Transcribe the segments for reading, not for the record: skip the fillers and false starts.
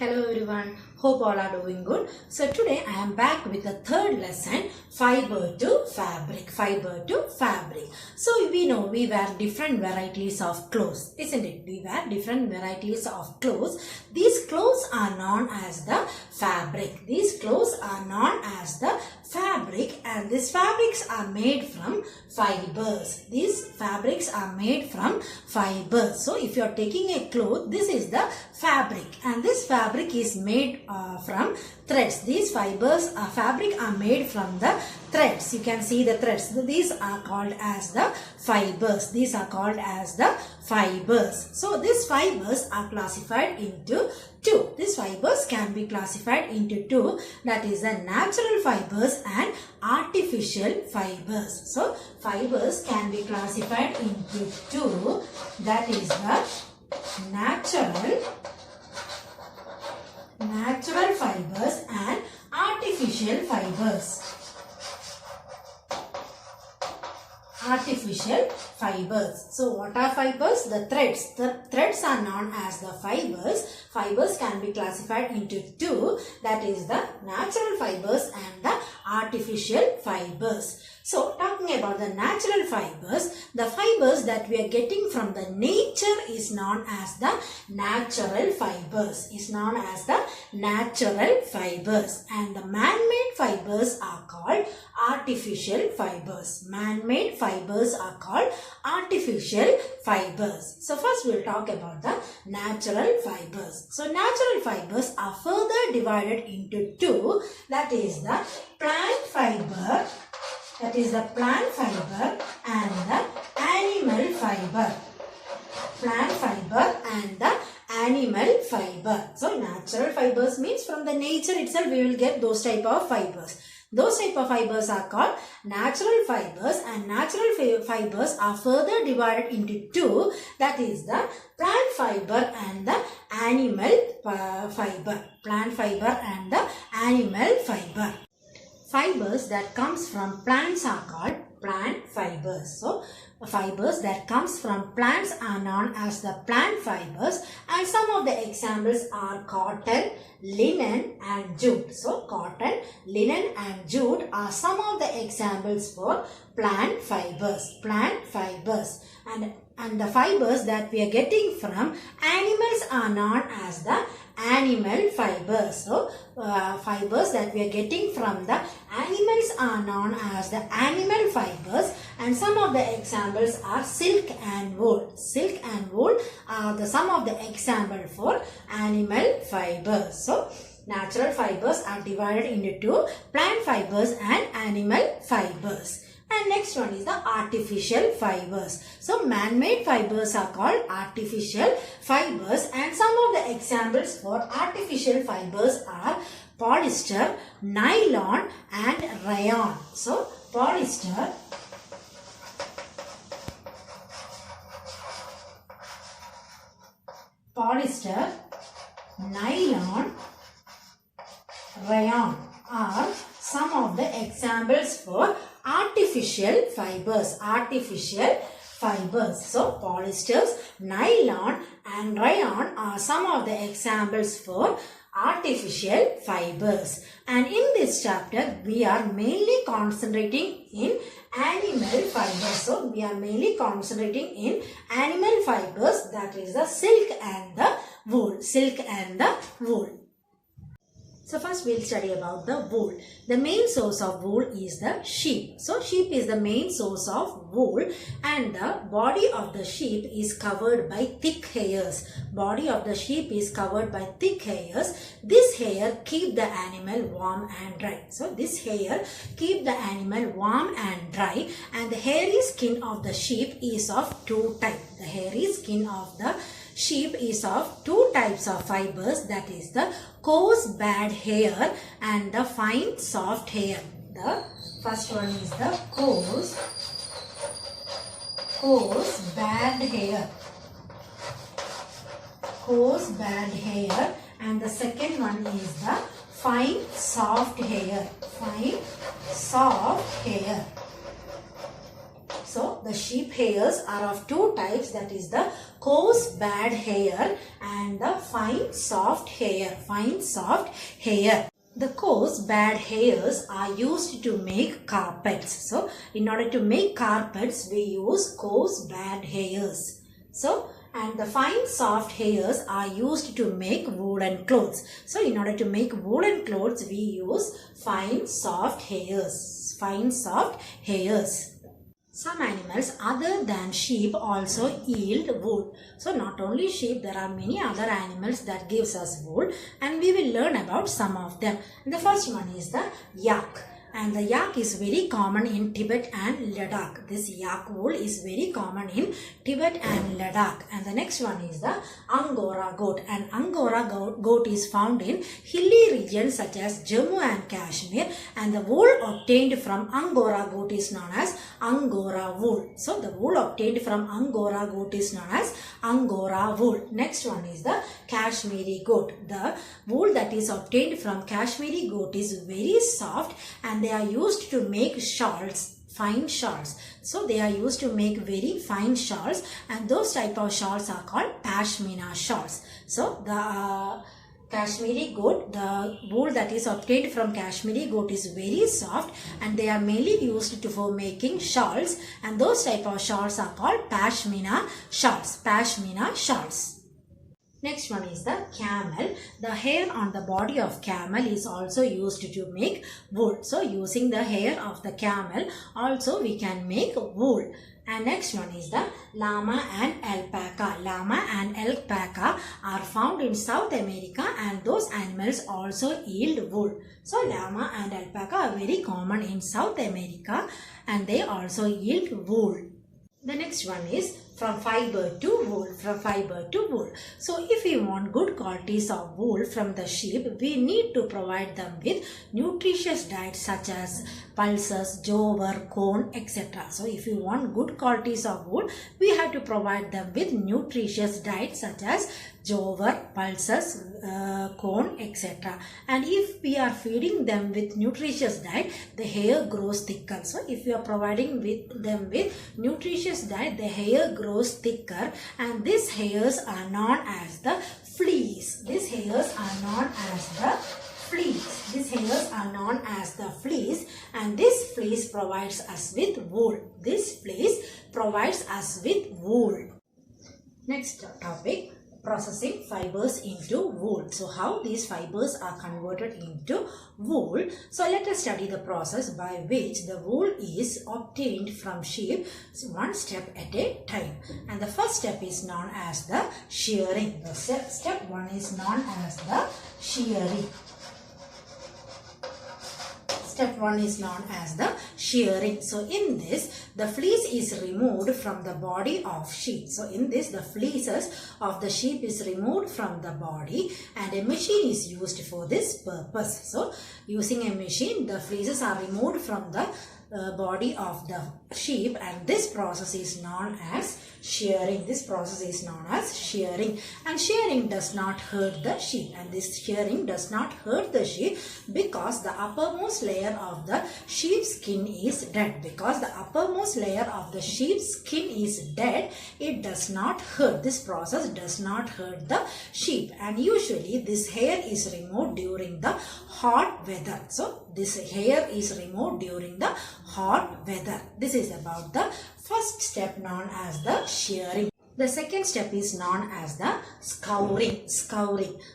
Hello everyone, hope all are doing good. So today I am back with the third lesson, fiber to fabric, fiber to fabric. So we know we wear different varieties of clothes, isn't it? We wear different varieties of clothes. These clothes are known as the fabric. These clothes are known as the fabric, and these fabrics are made from fibers. These fabrics are made from fibers. So if you are taking a cloth, this is the fabric, and this fabric is made from threads. These fibers fabric are made from the threads. You can see the threads. These are called as the fibers. These are called as the fibers. So these fibers are classified into two. These fibers can be classified into two, that is the natural fibers and artificial fibers. So fibers can be classified into two, that is the natural fibers and artificial fibers. Artificial fibers. So what are fibers? The threads. The threads are known as the fibers. Fibers can be classified into two, that is the natural fibers and the artificial fibers. So talking about the natural fibers, the fibers that we are getting from the nature is known as the natural fibers. Is known as the natural fibers, and the man-made fibers are called artificial fibers. Man-made fibers are called artificial fibers. So first we'll talk about the natural fibers. So natural fibers are further divided into two, that is the plant fiber, and the animal fiber. Plant fiber and the animal fiber. So natural fibers means from the nature itself we will get those type of fibers. Those type of fibers are called natural fibers, and natural fibers are further divided into two, that is the plant fiber and the animal fiber. Plant fiber and the animal fiber. Fibers that comes from plants are called plant fibers. So fibers that comes from plants are known as the plant fibers, and some of the examples are cotton, linen and jute. So cotton, linen and jute are some of the examples for plant fibers. Plant fibers. And the fibers that we are getting from animals are known as the animal fibers. So fibers that we are getting from the animals are known as the animal fibers, and some of the examples are silk and wool. Silk and wool are some of the example for animal fibers. So natural fibers are divided into two, plant fibers and animal fibers. And next one is the artificial fibers. So man-made fibers are called artificial fibers, and some of the examples for artificial fibers are polyester, nylon and rayon. So polyester, nylon, rayon are some of the examples for artificial fibers. So polyesters, nylon and rayon are some of the examples for artificial fibers. And in this chapter we are mainly concentrating in animal fibers. So we are mainly concentrating in animal fibers, that is the silk and the wool. So first we'll study about the wool. The main source of wool is the sheep. So sheep is the main source of wool, and the body of the sheep is covered by thick hairs. Body of the sheep is covered by thick hairs. This hair keep the animal warm and dry. So this hair keep the animal warm and dry, and the hairy skin of the sheep is of two types. The hairy skin of the sheep is of two types of fibers, that is the coarse bad hair and the fine soft hair. The first one is the coarse bad hair, and the second one is the fine soft hair. So the sheep hairs are of two types, that is the coarse bad hair and the fine soft hair. Fine soft hair. The coarse bad hairs are used to make carpets. So in order to make carpets we use coarse bad hairs. So and the fine soft hairs are used to make woolen clothes. So in order to make woolen clothes we use fine soft hairs. Fine soft hairs. Some animals other than sheep also yield wool. So not only sheep, there are many other animals that gives us wool, and we will learn about some of them. And the first one is the yak. And the yak is very common in Tibet and Ladakh. This yak wool is very common in Tibet and Ladakh. And the next one is the Angora goat. And Angora goat is found in hilly regions such as Jammu and Kashmir. And the wool obtained from Angora goat is known as Angora wool. So the wool obtained from Angora goat is known as Angora wool. Next one is the Kashmiri goat. The wool that is obtained from Kashmiri goat is very soft and they are used to make shawls, fine shawls. So they are used to make very fine shawls, and those type of shawls are called pashmina shawls. So the Kashmiri goat, the wool that is obtained from Kashmiri goat is very soft and they are mainly used for making shawls, and those type of shawls are called pashmina shawls. Pashmina shawls. Next one is the camel. The hair on the body of camel is also used to make wool. So using the hair of the camel also we can make wool. And next one is the llama and alpaca. Llama and alpaca are found in South America and those animals also yield wool. So llama and alpaca are very common in South America and they also yield wool. The next one is from fiber to wool. From fiber to wool. So if we want good qualities of wool from the sheep, we need to provide them with nutritious diets such as pulses, jowar, corn, etc. So if we want good qualities of wool, we have to provide them with nutritious diets such as jowar, pulses, corn, etc. And if we are feeding them with nutritious diet, the hair grows thicker. So if we are providing them with nutritious diet, the hair grows thicker, and these hairs are known as the fleece. These hairs are known as the fleece. These hairs are known as the fleece, and this fleece provides us with wool. This fleece provides us with wool. Next topic, processing fibers into wool. So how these fibers are converted into wool. So let us study the process by which the wool is obtained from sheep, one step at a time. And the first step is known as the shearing. The step one is known as the shearing. Step 1 is known as the shearing. So in this, the fleece is removed from the body of sheep. So in this, the fleeces of the sheep is removed from the body and a machine is used for this purpose. So using a machine, the fleeces are removed from the body of the sheep, and this process is known as shearing. This process is known as shearing, and shearing does not hurt the sheep, and this shearing does not hurt the sheep because the uppermost layer of the sheep's skin is dead. Because the uppermost layer of the sheep's skin is dead, it does not hurt. This process does not hurt the sheep, and usually this hair is removed during the hot weather. So this hair is removed during the hot weather. This is about the first step known as the shearing. The second step is known as the scouring.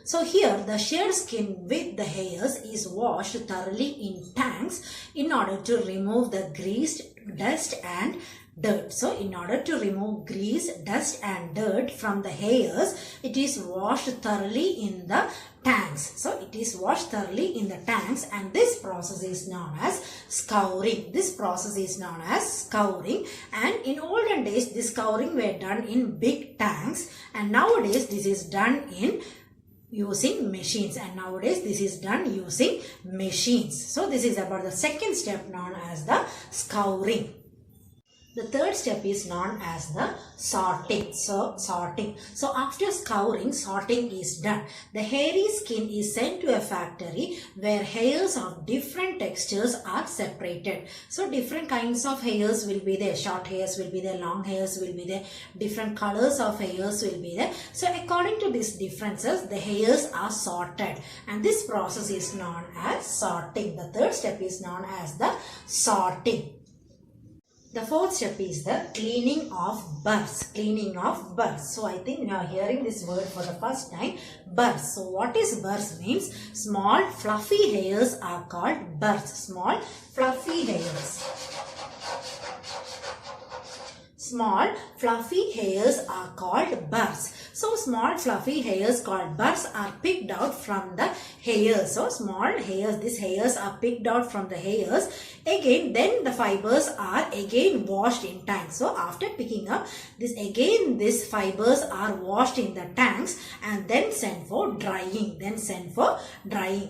So here the sheared skin with the hairs is washed thoroughly in tanks in order to remove the grease, dust and dirt. So in order to remove grease, dust and dirt from the hairs, it is washed thoroughly in the tanks. So it is washed thoroughly in the tanks, and this process is known as scouring. This process is known as scouring, and in olden days this scouring were done in big tanks, and nowadays this is done in using machines, and nowadays this is done using machines. So this is about the second step known as the scouring. The third step is known as the sorting. So after scouring, sorting is done. The hairy skin is sent to a factory where hairs of different textures are separated. So different kinds of hairs will be there. Short hairs will be there, long hairs will be there, different colors of hairs will be there. So according to these differences, the hairs are sorted, and this process is known as sorting. The third step is known as the sorting. The fourth step is the cleaning of burrs. Cleaning of burrs. So I think you are hearing this word for the first time. Burrs. So what is burrs means? Small fluffy hairs are called burrs. Small fluffy hairs. Small fluffy hairs are called burrs. So small fluffy hairs called burrs are picked out from the hairs. So small hairs, these hairs are picked out from the hairs. Again, then the fibers are again washed in tanks. So after picking up this, again these fibers are washed in the tanks and then sent for drying.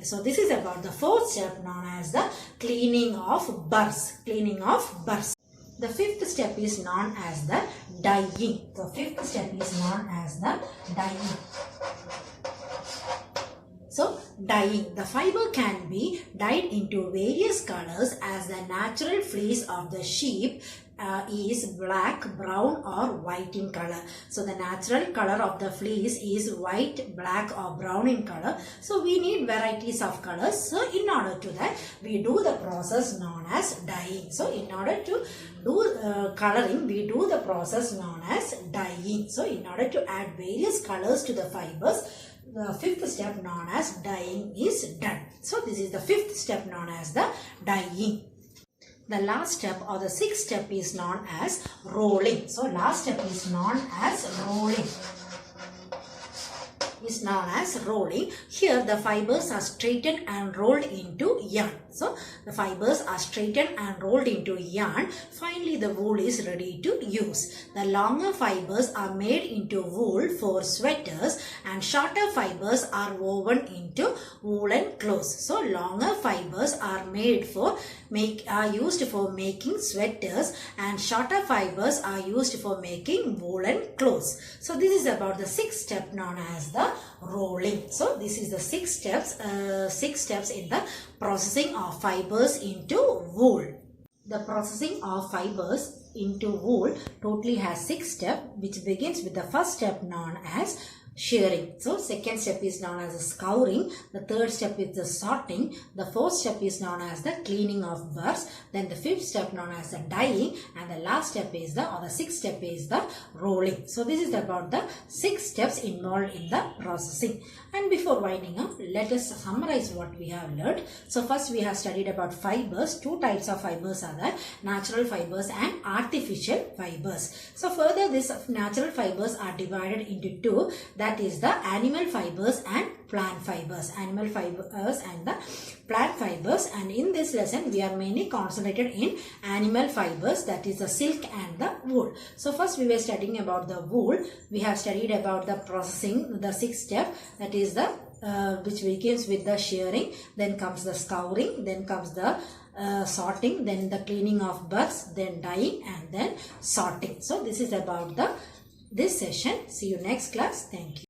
So this is about the fourth step known as the cleaning of burrs. Cleaning of burrs. The fifth step is known as the dyeing. The fifth step is known as the dyeing. So dyeing. The fiber can be dyed into various colors as the natural fleece of the sheep is black, brown or white in color. So the natural color of the fleece is white, black or brown in color. So we need varieties of colors. So in order to that, we do the process known as dyeing. So in order to do coloring, we do the process known as dyeing. So in order to add various colors to the fibers, the fifth step known as dyeing is done. So this is the fifth step known as the dyeing. The last step or the sixth step is known as rolling. So last step is known as rolling. Here the fibers are straightened and rolled into yarn. So the fibers are straightened and rolled into yarn. Finally the wool is ready to use. The longer fibers are made into wool for sweaters and shorter fibers are woven into woolen clothes. So longer fibers are used for making sweaters and shorter fibers are used for making woolen clothes. So this is about the sixth step known as the rolling. So this is the six steps in the processing of fibers into wool. The processing of fibers into wool totally has 6 steps, which begins with the first step known as shearing. So second step is known as the scouring. The third step is the sorting. The fourth step is known as the cleaning of burrs. Then the fifth step known as the dyeing, and the last step is the sixth step is the rolling. So this is about the 6 steps involved in the processing. And before winding up, let us summarize what we have learned. So first we have studied about fibers. 2 types of fibers are there: natural fibers and artificial fibers. So further, these natural fibers are divided into 2. That is the animal fibers and plant fibers. Animal fibers and the plant fibers. And in this lesson, we are mainly concentrated in animal fibers, that is the silk and the wool. So first we were studying about the wool. We have studied about the processing, the 6th step, that is the which begins with the shearing, then comes the scouring, then comes the sorting, then the cleaning of burrs, then dyeing, and then sorting. So this is about this session. See you next class. Thank you.